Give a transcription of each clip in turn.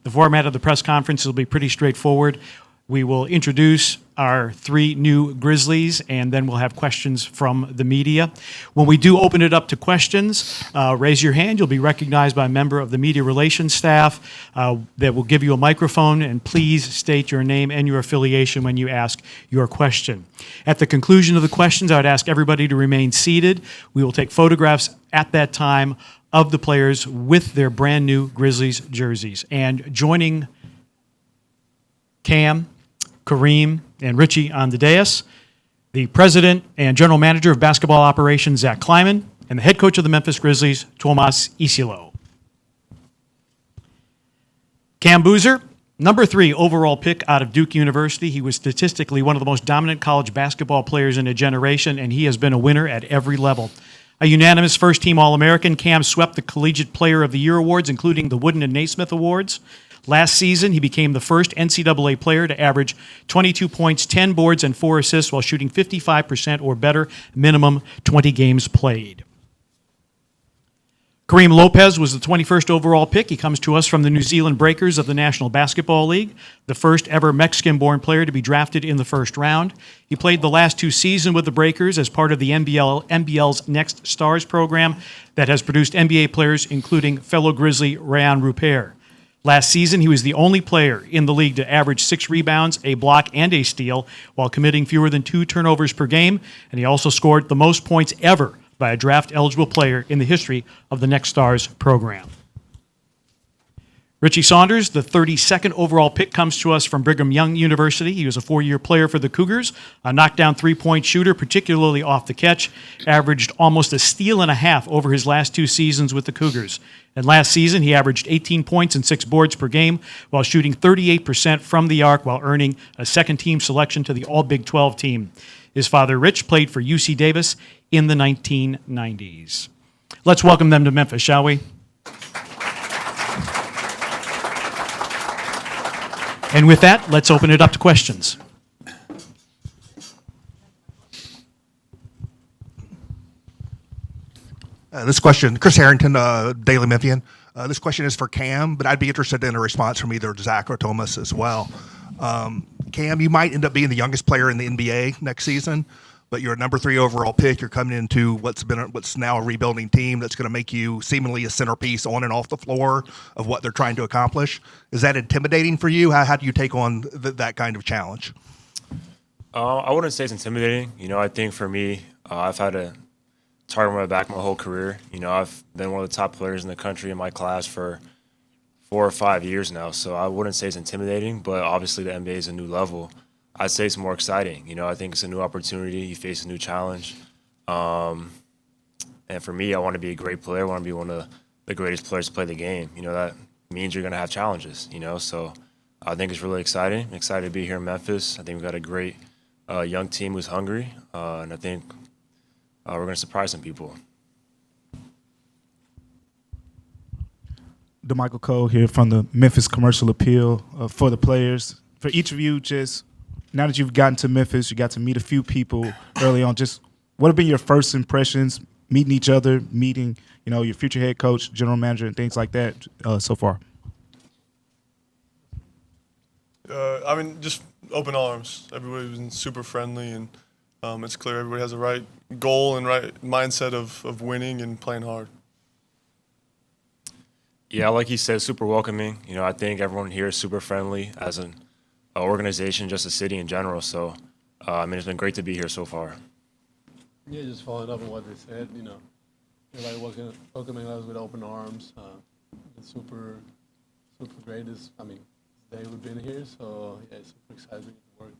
The format of the press conference will be pretty straightforward. We will introduce our three new Grizzlies, and then we'll have questions from the media. When we do open it up to questions, raise your hand. You'll be recognized by a member of the media relations staff that will give you a microphone, and please state your name and your affiliation when you ask your question. At the conclusion of the questions, I would ask everybody to remain seated. We will take photographs at that time of the players with their brand new Grizzlies jerseys. And joining Cam, Karim, and Richie on the dais, the president and general manager of basketball operations, Zach Kleiman, and the head coach of the Memphis Grizzlies, Tomas Isilo. Cam Boozer, number 3 overall pick out of Duke University. He was statistically one of the most dominant college basketball players in a generation, and he has been a winner at every level. A unanimous first-team All-American, Cam swept the Collegiate Player of the Year awards, including the Wooden and Naismith Awards. Last season, he became the first NCAA player to average 22 points, 10 boards, and 4 assists while shooting 55% or better, minimum 20 games played. Karim López was the 21st overall pick. He comes to us from the New Zealand Breakers of the National Basketball League, the first ever Mexican-born player to be drafted in the first round. He played the last 2 seasons with the Breakers as part of the NBL's Next Stars program that has produced NBA players, including fellow Grizzly Rayan Rupert. Last season, he was the only player in the league to average 6 rebounds, a block, and a steal while committing fewer than 2 turnovers per game, and he also scored the most points ever by a draft-eligible player in the history of the Next Stars program. Richie Saunders, the 32nd overall pick, comes to us from Brigham Young University. He was a 4-year player for the Cougars, a knockdown three-point shooter, particularly off the catch, averaged almost a steal and a half over his last 2 seasons with the Cougars. And last season, he averaged 18 points and 6 boards per game while shooting 38% from the arc while earning a second-team selection to the All-Big 12 team. His father, Rich, played for UC Davis in the 1990s. Let's welcome them to Memphis, shall we? And with that, let's open it up to questions. This question, Chris Harrington, Daily Memphian. This question is for Cam, but I'd be interested in a response from either Zach or Tomas as well. Cam, you might end up being the youngest player in the NBA next season, but you're a number 3 overall pick. You're coming into what's now a rebuilding team that's going to make you seemingly a centerpiece on and off the floor of what they're trying to accomplish. Is that intimidating for you? How do you take on that kind of challenge? I wouldn't say it's intimidating. I think for me, I've had a target on my back my whole career. I've been one of the top players in the country in my class for 4 or 5 years now, so I wouldn't say it's intimidating, but obviously the NBA is a new level. I'd say it's more exciting. I think it's a new opportunity. You face a new challenge. And for me, I want to be a great player. I want to be one of the greatest players to play the game. That means you're going to have challenges, so I think it's really exciting. I'm excited to be here in Memphis. I think we've got a great young team who's hungry, and I think we're going to surprise some people. DeMichael Cole here from the Memphis Commercial Appeal for the players. For each of you, just now that you've gotten to Memphis, you got to meet a few people early on. Just what have been your first impressions, meeting each other, meeting your future head coach, general manager, and things like that so far? Just open arms. Everybody's been super friendly, and it's clear everybody has the right goal and right mindset of winning and playing hard. Yeah, like you said, super welcoming. I think everyone here is super friendly as an organization, just a city in general. So, it's been great to be here so far. Yeah, just following up on what they said, everybody welcoming us with open arms. It's super great. Day we've been here, so yeah, it's super exciting to work.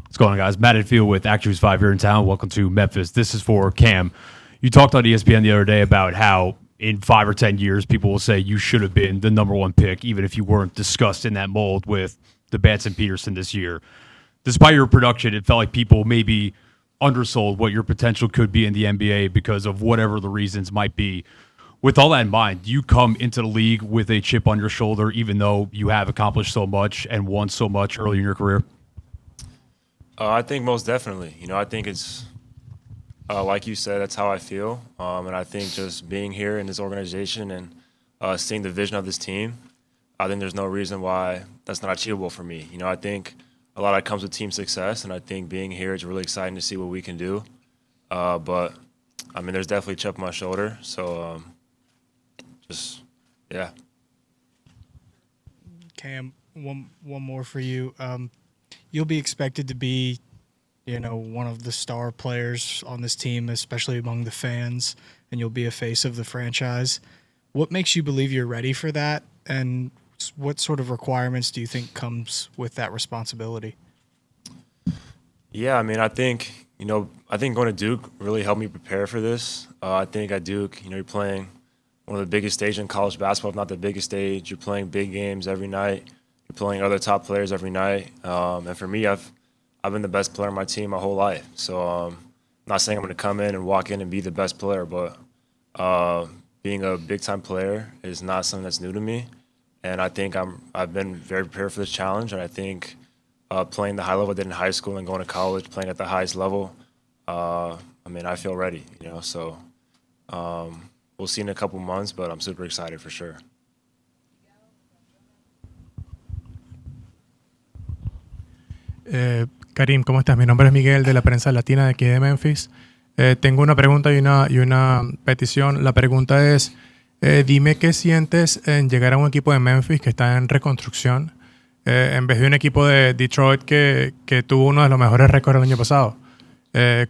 What's going on, guys? Matt Enfield with Actors 5 here in town. Welcome to Memphis. This is for Cam. You talked on ESPN the other day about how in 5 or 10 years, people will say you should have been the number 1 pick, even if you weren't discussed in that mold with the Batson Peterson this year. Despite your production, it felt like people maybe undersold what your potential could be in the NBA because of whatever the reasons might be. With all that in mind, do you come into the league with a chip on your shoulder, even though you have accomplished so much and won so much early in your career? I think most definitely. I think it's Like you said, that's how I feel. And I think just being here in this organization and seeing the vision of this team, I think there's no reason why that's not achievable for me. You know, I think a lot of that comes with team success, and I think being here is really exciting to see what we can do. But, I mean, there's definitely a chip on my shoulder. So, just, yeah. Cam, one more for you. You'll be expected to be, one of the star players on this team, especially among the fans, and you'll be a face of the franchise. What makes you believe you're ready for that, and what sort of requirements do you think comes with that responsibility? Yeah, I mean, I think going to Duke really helped me prepare for this. I think at Duke, you're playing one of the biggest stages in college basketball, if not the biggest stage. You're playing big games every night. You're playing other top players every night. And for me, I've been the best player on my team my whole life. So I'm not saying I'm going to come in and walk in and be the best player, but being a big-time player is not something that's new to me. And I think I've been very prepared for this challenge, and I think playing the high level I did in high school and going to college, playing at the highest level, I mean, I feel ready, So we'll see in a couple months, but I'm super excited for sure. Karim, ¿cómo estás? Mi nombre es Miguel de la prensa latina de aquí de Memphis. Tengo una pregunta y una petición. La pregunta es, dime qué sientes en llegar a un equipo de Memphis que está en reconstrucción en vez de un equipo de Detroit que tuvo uno de los mejores récords el año pasado.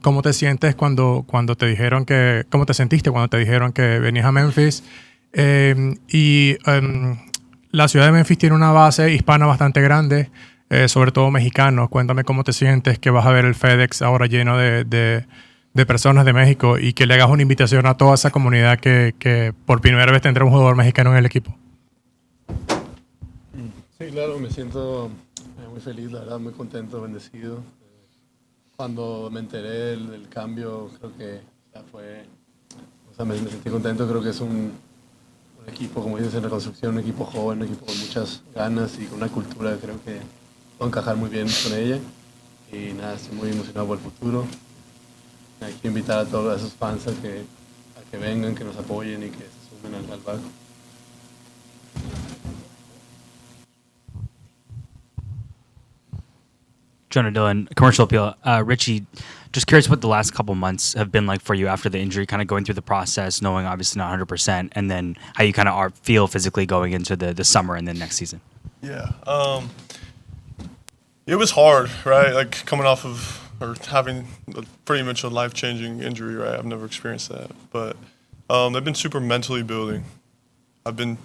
¿Cómo te sientes cuando te dijeron cómo te sentiste cuando te dijeron que venías a Memphis? La ciudad de Memphis tiene una base hispana bastante grande, sobre todo mexicanos. Cuéntame cómo te sientes que vas a ver el FedEx ahora lleno de personas de México y que le hagas una invitación a toda esa comunidad que por primera vez tendrá un jugador mexicano en el equipo. Sí, claro, me siento muy feliz, la verdad, muy contento, bendecido. Cuando me enteré del cambio, creo que ya fue, me sentí contento, creo que es un equipo, como dices, en reconstrucción, un equipo joven, un equipo con muchas ganas y con una cultura, creo que puedo encajar muy bien con ella. Y nada, estoy muy emocionado por el futuro. Hay que invitar a todos esos fans a que vengan, que nos apoyen y que se sumen al barco. Jonah Dillon, Commercial Appeal. Richie, just curious what the last couple months have been like for you after the injury, kind of going through the process, knowing obviously not 100%, and then how you kind of feel physically going into the summer and then next season. Yeah. It was hard, right? Like coming off of or having pretty much a life-changing injury, right? I've never experienced that. But I've been super mentally building. I've been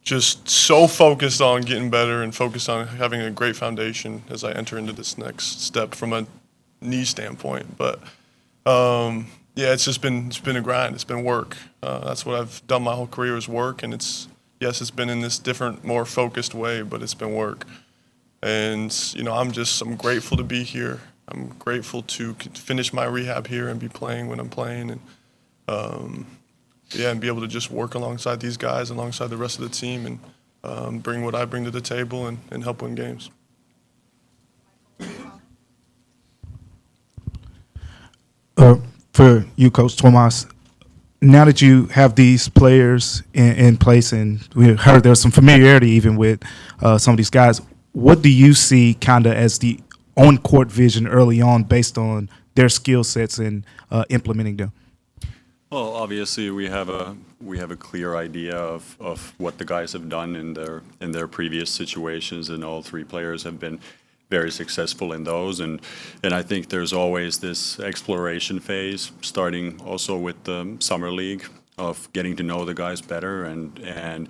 just so focused on getting better and focused on having a great foundation as I enter into this next step from a knee standpoint. But yeah, it's been a grind. It's been work. That's what I've done my whole career is work, and it's been in this different, more focused way, but it's been work. And I'm grateful to be here. I'm grateful to finish my rehab here and be playing when I'm playing, and and be able to just work alongside these guys, alongside the rest of the team, and bring what I bring to the table and help win games. For you, Coach Tomas, now that you have these players in place, and we heard there's some familiarity even with some of these guys, what do you see kind of as the on-court vision early on based on their skill sets and implementing them? Well, obviously we have a clear idea of what the guys have done in their previous situations, and all three players have been very successful in those. And I think there's always this exploration phase, starting also with the summer league, of getting to know the guys better and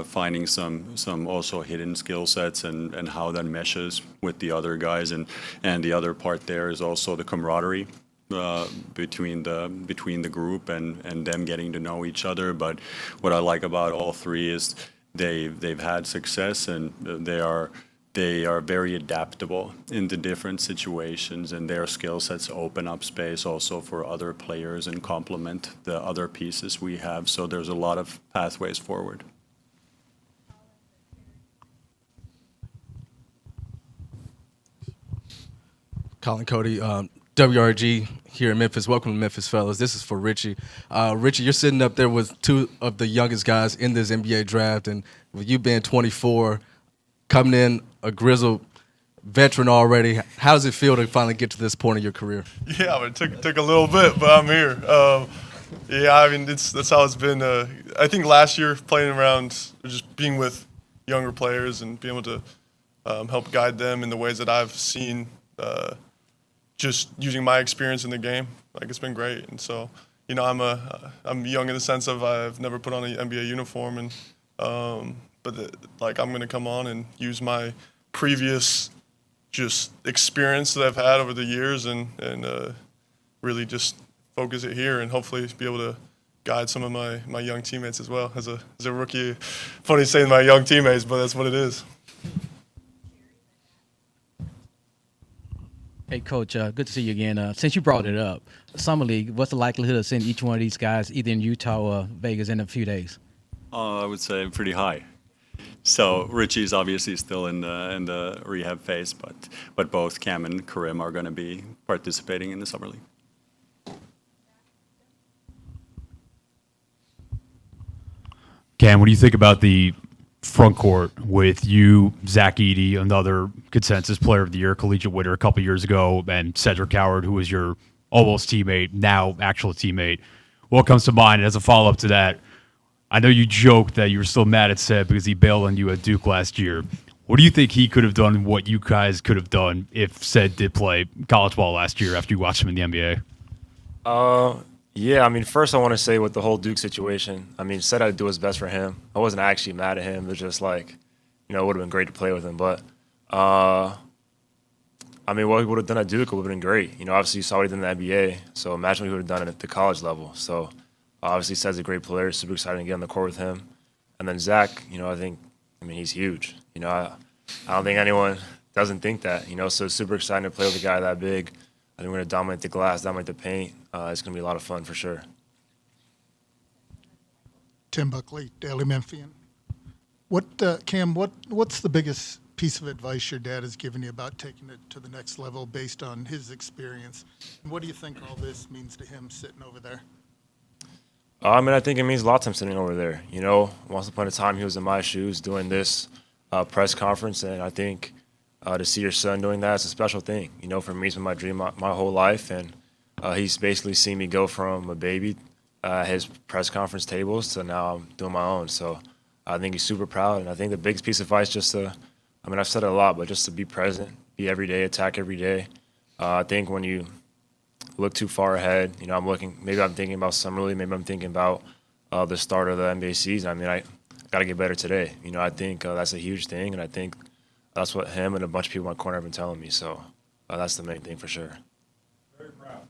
finding some also hidden skill sets and how that meshes with the other guys. And the other part there is also the camaraderie between the group and them getting to know each other. But what I like about all three is they've had success, and they are very adaptable in the different situations, and their skill sets open up space also for other players and complement the other pieces we have. So there's a lot of pathways forward. Colin Cody, WRG here in Memphis. Welcome to Memphis, fellas. This is for Richie. Richie, you're sitting up there with two of the youngest guys in this NBA draft, and with you being 24, coming in a grizzled veteran already, how does it feel to finally get to this point in your career? Yeah, I mean, it took a little bit, but I'm here. Yeah, I mean, that's how it's been. I think last year playing around, just being with younger players and being able to help guide them in the ways that I've seen, just using my experience in the game, like it's been great. And so, you know, I'm young in the sense of I've never put on an NBA uniform, and like I'm gonna come on and use my previous just experience that I've had over the years and really just focus it here and hopefully be able to guide some of my young teammates as well. As a rookie, funny saying my young teammates, but that's what it is. Hey, Coach, good to see you again. Since you brought it up, Summer League, what's the likelihood of seeing each one of these guys either in Utah or Vegas in a few days? I would say pretty high. So Richie's obviously still in the rehab phase, but both Cam and Karim are going to be participating in the summer league. Cam, what do you think about the front court with you, Zach Edey, another consensus player of the year, collegiate winner a couple years ago, and Cedric Howard, who was your almost teammate, now actual teammate? What comes to mind as a follow-up to that? I know you joked that you were still mad at Seb because he bailed on you at Duke last year. What do you think he could have done, what you guys could have done if Seb did play college ball last year after you watched him in the NBA? Yeah, I mean, first I want to say with the whole Duke situation, I mean, said I'd do his best for him. I wasn't actually mad at him. It was just like, you know, it would have been great to play with him. But, I mean, what he would have done at Duke would have been great. You know, obviously you saw what he did in the NBA, so imagine what he would have done at the college level. So, obviously, Sed's a great player. Super excited to get on the court with him. And then Zach, you know, I mean, he's huge. You know, I don't think anyone doesn't think that, you know, so super excited to play with a guy that big. I think we're going to dominate the glass, dominate the paint. It's going to be a lot of fun for sure. Tim Buckley, Daily Memphian. Cam, what's the biggest piece of advice your dad has given you about taking it to the next level based on his experience? And what do you think all this means to him sitting over there? I mean, I think it means a lot to him sitting over there. You know, once upon a time, he was in my shoes doing this press conference, and I think to see your son doing that is a special thing. You know, for me, it's been my dream my whole life, and he's basically seen me go from a baby at his press conference tables to now I'm doing my own. So I think he's super proud, and I think the biggest piece of advice just to, I mean, I've said it a lot, but just to be present, be every day, attack every day. I think when you look too far ahead, you know, maybe I'm thinking about summer league, maybe I'm thinking about the start of the NBA season. I mean, I got to get better today. You know, I think that's a huge thing, and I think that's what him and a bunch of people in my corner have been telling me. So that's the main thing for sure. Very proud.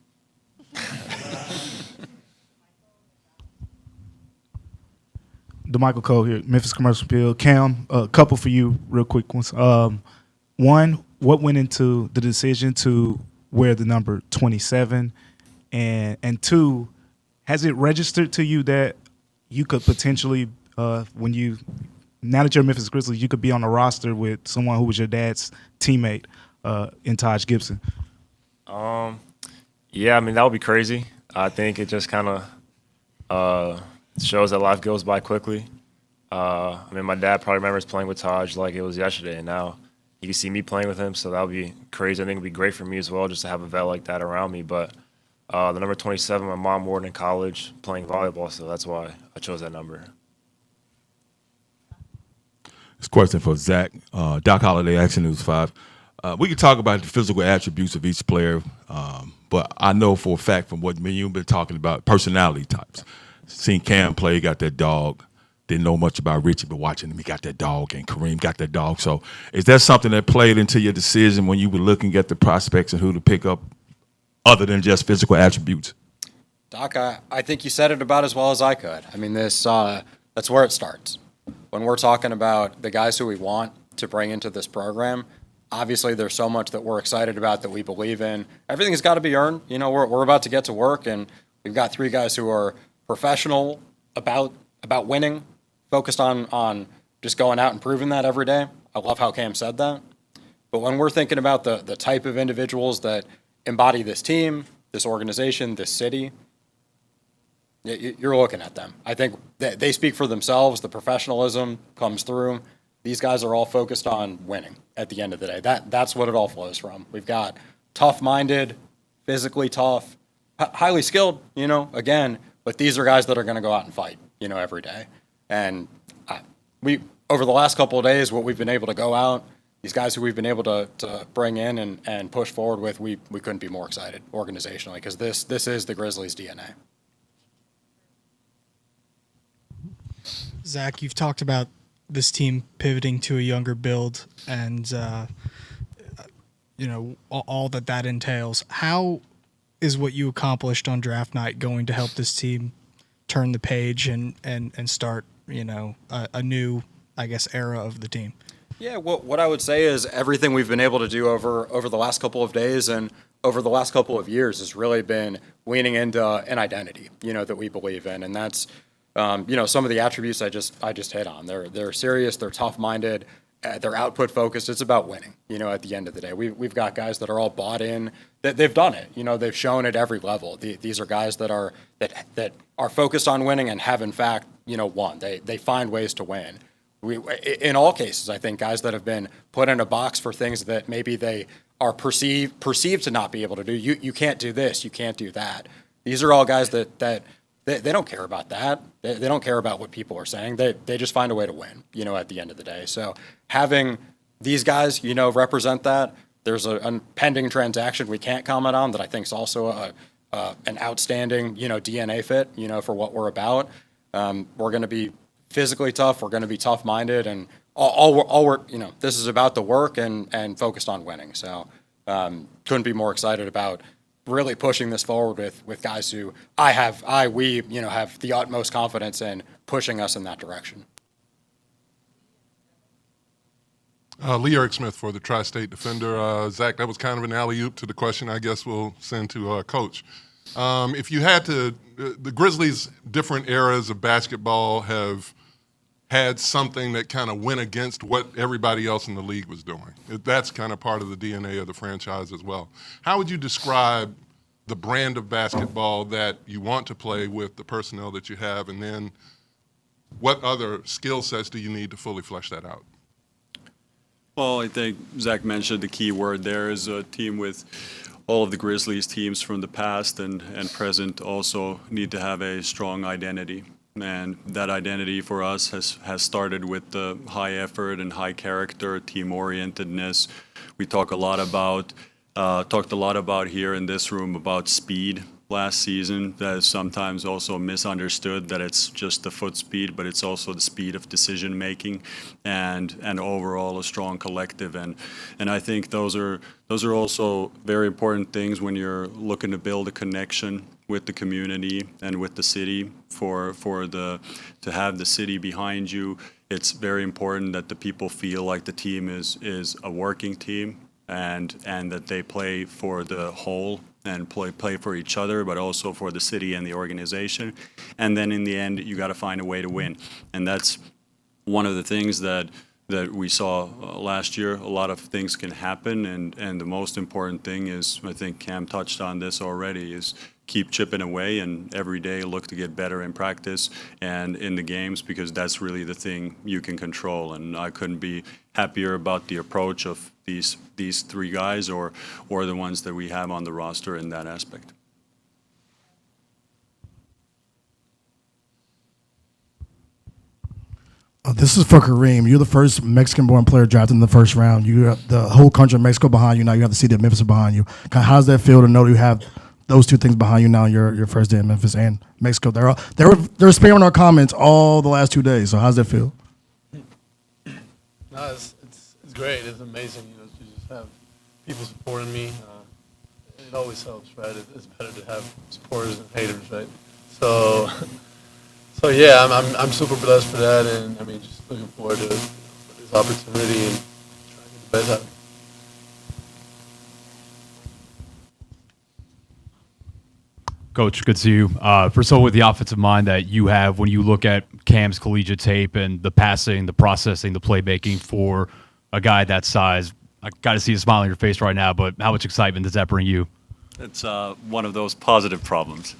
DeMichael Cole here, Memphis Commercial Appeal. Cam, a couple for you, real quick ones. One, what went into the decision to wear the number 27? And two, has it registered to you that you could potentially, now that you're Memphis Grizzlies, you could be on a roster with someone who was your dad's teammate in Taj Gibson? Yeah, I mean, that would be crazy. I think it just kind of shows that life goes by quickly. I mean, my dad probably remembers playing with Taj like it was yesterday, and now you can see me playing with him, so that would be crazy. I think it would be great for me as well just to have a vet like that around me. But the number 27, my mom wore it in college playing volleyball, so that's why I chose that number. This question for Zach. Doc Holliday, Action News 5. We could talk about the physical attributes of each player, but I know for a fact from what me and you have been talking about, personality types. Seen Cam play, he got that dog. Didn't know much about Richie, but watching him, he got that dog, and Karim got that dog. So is that something that played into your decision when you were looking at the prospects and who to pick up other than just physical attributes? Doc, I think you said it about as well as I could. I mean, that's where it starts. When we're talking about the guys who we want to bring into this program, obviously there's so much that we're excited about that we believe in. Everything has got to be earned. You know, we're about to get to work, and we've got three guys who are professional about winning, focused on just going out and proving that every day. I love how Cam said that. But when we're thinking about the type of individuals that embody this team, this organization, this city, you're looking at them. I think they speak for themselves. The professionalism comes through. These guys are all focused on winning at the end of the day. That's what it all flows from. We've got tough-minded, physically tough, highly skilled, again, but these are guys that are going to go out and fight, every day. And we, over the last couple of days, what we've been able to go out, these guys who we've been able to bring in and push forward with, we couldn't be more excited organizationally, because this is the Grizzlies' DNA. Zach, you've talked about this team pivoting to a younger build and, all that entails. How is what you accomplished on draft night going to help this team turn the page and start, a new, I guess, era of the team? Yeah, what I would say is everything we've been able to do over the last couple of days and over the last couple of years has really been leaning into an identity, that we believe in. And that's, some of the attributes I just hit on. They're serious, they're tough-minded, they're output focused. It's about winning, at the end of the day. We've got guys that are all bought in, that they've done it. They've shown at every level. These are guys that are focused on winning and have in fact, won. They find ways to win. In all cases, I think guys that have been put in a box for things that maybe they are perceived to not be able to do. You can't do this, you can't do that. These are all guys that they don't care about that. They don't care about what people are saying. They just find a way to win, at the end of the day. So having these guys, represent that. There's a pending transaction we can't comment on that I think is also an outstanding, DNA fit, for what we're about. We're going to be physically tough. We're going to be tough-minded, and all we're this is about the work and focused on winning. So couldn't be more excited about really pushing this forward with guys who we have the utmost confidence in pushing us in that direction. Lee Eric Smith for the Tri-State Defender. Zach, that was kind of an alley-oop to the question I guess we'll send to Coach. If you had to, the Grizzlies' different eras of basketball have had something that kind of went against what everybody else in the league was doing. That's kind of part of the DNA of the franchise as well. How would you describe the brand of basketball that you want to play with the personnel that you have, and then what other skill sets do you need to fully flesh that out? Well, I think Zach mentioned the key word there is a team with all of the Grizzlies teams from the past and present also need to have a strong identity. And that identity for us has started with the high effort and high character, team orientedness. We talked a lot about here in this room about speed last season. That is sometimes also misunderstood, that it's just the foot speed, but it's also the speed of decision making and overall a strong collective. And I think those are also very important things when you're looking to build a connection with the community and with the city to have the city behind you. It's very important that the people feel like the team is a working team and that they play for the whole and play for each other, but also for the city and the organization. And then in the end, you got to find a way to win. And that's one of the things that we saw last year. A lot of things can happen, and the most important thing is, I think Cam touched on this already, is keep chipping away and every day look to get better in practice and in the games, because that's really the thing you can control. And I couldn't be happier about the approach of these three guys or the ones that we have on the roster in that aspect. This is for Karim. You're the first Mexican-born player drafted in the first round. You have the whole country of Mexico behind you now. You have the city of Memphis behind you. How does that feel to know that you have those two things behind you now? Your first day in Memphis and Mexico. They're sparing our comments all the last 2 days. So how's that feel? No, it's great. It's amazing, to just have people supporting me. It always helps, right? It's better to have supporters than haters, right? So yeah, I'm super blessed for that, and I mean, just looking forward to this opportunity and trying to get the best out of it. Coach, good to see you. For someone with the offensive mind that you have, when you look at Cam's collegiate tape and the passing, the processing, the playmaking for a guy that size, I got to see a smile on your face right now, but how much excitement does that bring you? It's one of those positive problems.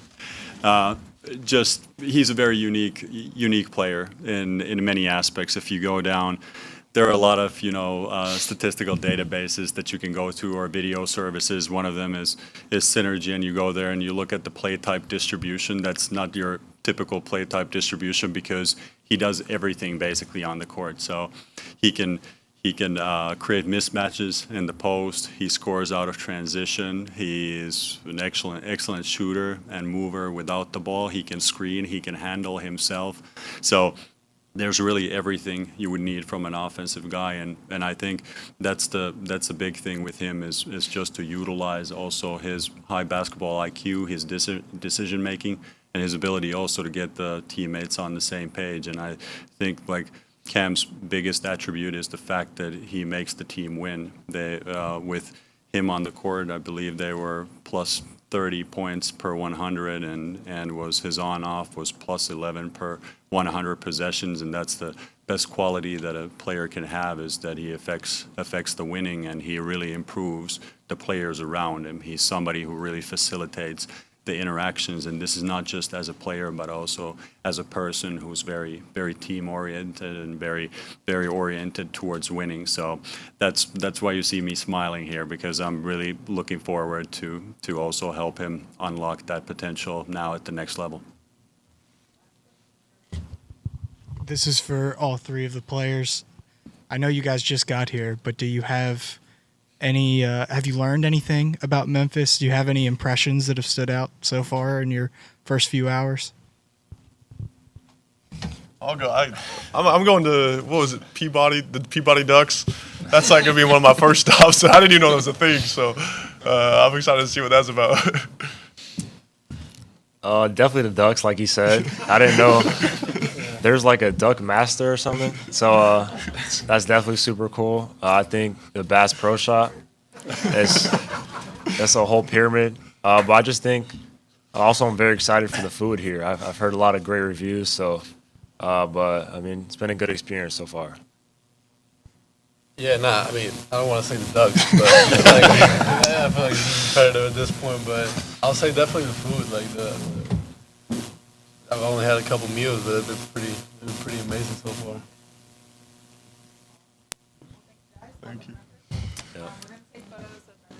Just he's a very unique player in many aspects. If you go down, there are a lot of statistical databases that you can go to or video services. One of them is Synergy, and you go there and you look at the play type distribution. That's not your typical play type distribution because he does everything basically on the court. So he can create mismatches in the post. He scores out of transition. He is an excellent shooter and mover without the ball. He can screen. He can handle himself. So there's really everything you would need from an offensive guy, and I think that's the big thing with him is just to utilize also his high basketball IQ, his decision making, and his ability also to get the teammates on the same page. And I think like Cam's biggest attribute is the fact that he makes the team win. They with him on the court, I believe they were plus 30 points per 100, and was his on-off was plus 11 per 100 possessions, and that's the best quality that a player can have is that he affects the winning, and he really improves the players around him. He's somebody who really facilitates the interactions, and this is not just as a player, but also as a person who's very, very team-oriented and very, very oriented towards winning. So that's why you see me smiling here, because I'm really looking forward to also help him unlock that potential now at the next level. This is for all three of the players. I know you guys just got here, but do you have any? Have you learned anything about Memphis? Do you have any impressions that have stood out so far in your first few hours? I'll go. I'm going to, what was it, Peabody, the Peabody Ducks. That's like going to be one of my first stops. I didn't even know that was a thing, so I'm excited to see what that's about. Definitely the Ducks, like he said. I didn't know there's like a Duck Master or something. So that's definitely super cool. I think the Bass Pro Shot, that's a whole pyramid. But I just think also I'm very excited for the food here. I've heard a lot of great reviews. So, but I mean, it's been a good experience so far. Yeah, I mean, I don't want to say the Ducks, but I feel like it's competitive at this point. But I'll say definitely the food. I've only had a couple meals, but they've been pretty amazing so far. Thank you. Yeah.